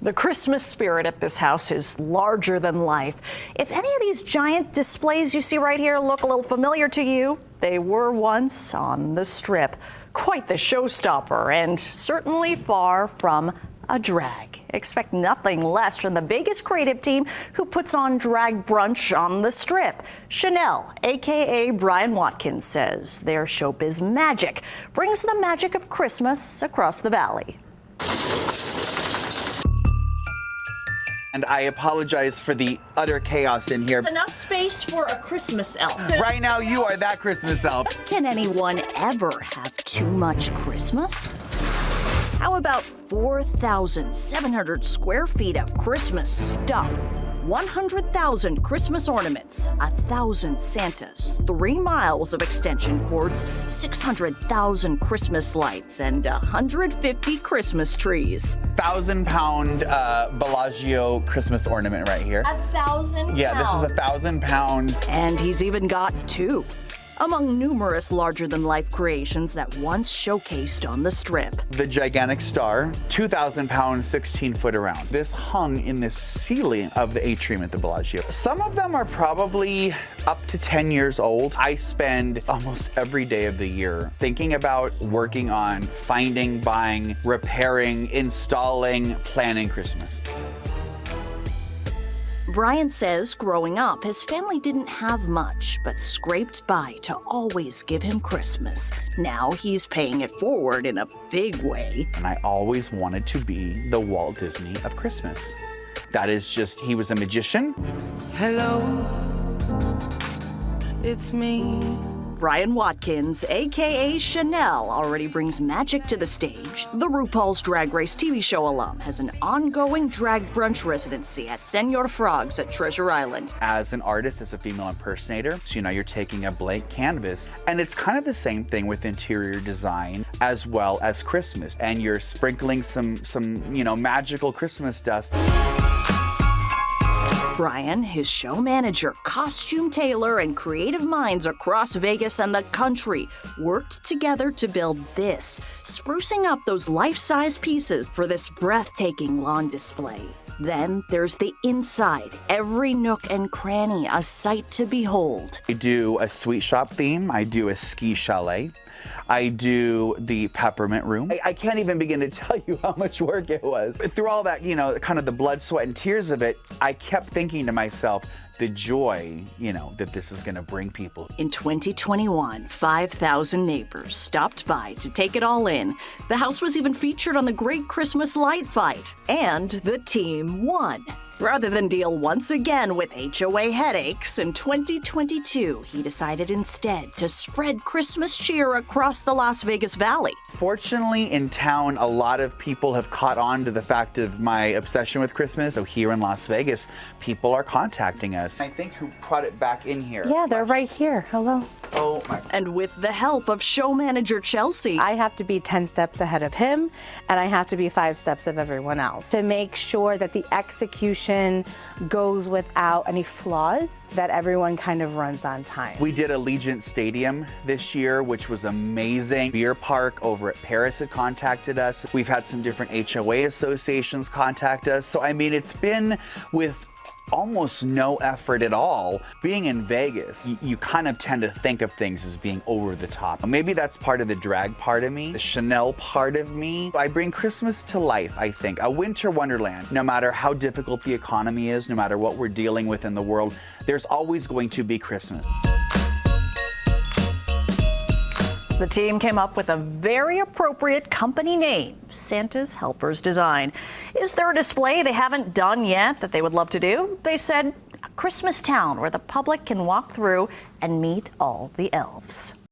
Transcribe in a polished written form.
The Christmas spirit at this house is larger than life. If any of these giant displays you see right here look a little familiar to you, they were once on the Strip. Quite the showstopper, and certainly far from a drag. Expect nothing less from the Vegas creative team who puts on Drag Brunch on the Strip. Chanel, aka Brian Watkins, says their showbiz magic brings the magic of Christmas across the valley. And I apologize for the utter chaos in here. It's enough space for a Christmas elf. Right now, you are that Christmas elf. Can anyone ever have too much Christmas? How about 4,700 square feet of Christmas stuff? 100,000 Christmas ornaments, 1,000 Santas, 3 miles of extension cords, 600,000 Christmas lights, and 150 Christmas trees. 1,000-pound Bellagio Christmas ornament right here. 1,000 pounds? Yeah, this is 1,000 pounds. And he's even got 2. Among numerous larger-than-life creations that once showcased on the Strip. The gigantic star, 2,000 pounds, 16 foot around. This hung in the ceiling of the atrium at the Bellagio. Some of them are probably up to 10 years old. I spend almost every day of the year thinking about working on finding, buying, repairing, installing, planning Christmas. Brian says growing up, his family didn't have much, but scraped by to always give him Christmas. Now he's paying it forward in a big way. And I always wanted to be the Walt Disney of Christmas. That is just, he was a magician. Hello, it's me. Brian Watkins, aka Chanel, already brings magic to the stage. The RuPaul's Drag Race TV show alum has an ongoing Drag Brunch residency at Senor Frogs at Treasure Island. As an artist, as a female impersonator, so you're taking a blank canvas, and it's kind of the same thing with interior design as well as Christmas, and you're sprinkling some magical Christmas dust. Brian, his show manager, costume tailor, and creative minds across Vegas and the country worked together to build this, sprucing up those life-size pieces for this breathtaking lawn display. Then there's the inside, every nook and cranny a sight to behold. I do a sweet shop theme, I do a ski chalet, I do the peppermint room. I can't even begin to tell you how much work it was. Through all that, kind of the blood, sweat, and tears of it, I kept thinking to myself, the joy, that this is gonna bring people. In 2021, 5,000 neighbors stopped by to take it all in. The house was even featured on the Great Christmas Light Fight. And the team won. Rather than deal once again with HOA headaches, in 2022, he decided instead to spread Christmas cheer across the Las Vegas Valley. Fortunately, in town, a lot of people have caught on to the fact of my obsession with Christmas. So here in Las Vegas, people are contacting us. I think who brought it back in here? Yeah, they're right here. Hello. Oh my. And with the help of show manager Chelsea, I have to be 10 steps ahead of him, and I have to be 5 steps of everyone else to make sure that the execution goes without any flaws, that everyone kind of runs on time. We did Allegiant Stadium this year, which was amazing. Beer Park over at Paris had contacted us. We've had some different HOA associations contact us. So, I mean, it's been with almost no effort at all. Being in Vegas, you kind of tend to think of things as being over the top. Maybe that's part of the drag part of me, the Chanel part of me. I bring Christmas to life, I think. A winter wonderland. No matter how difficult the economy is, no matter what we're dealing with in the world, there's always going to be Christmas. the team came up with a very appropriate company name, Santa's Helpers Design. Is there a display they haven't done yet that they would love to do? They said a Christmas town where the public can walk through and meet all the elves.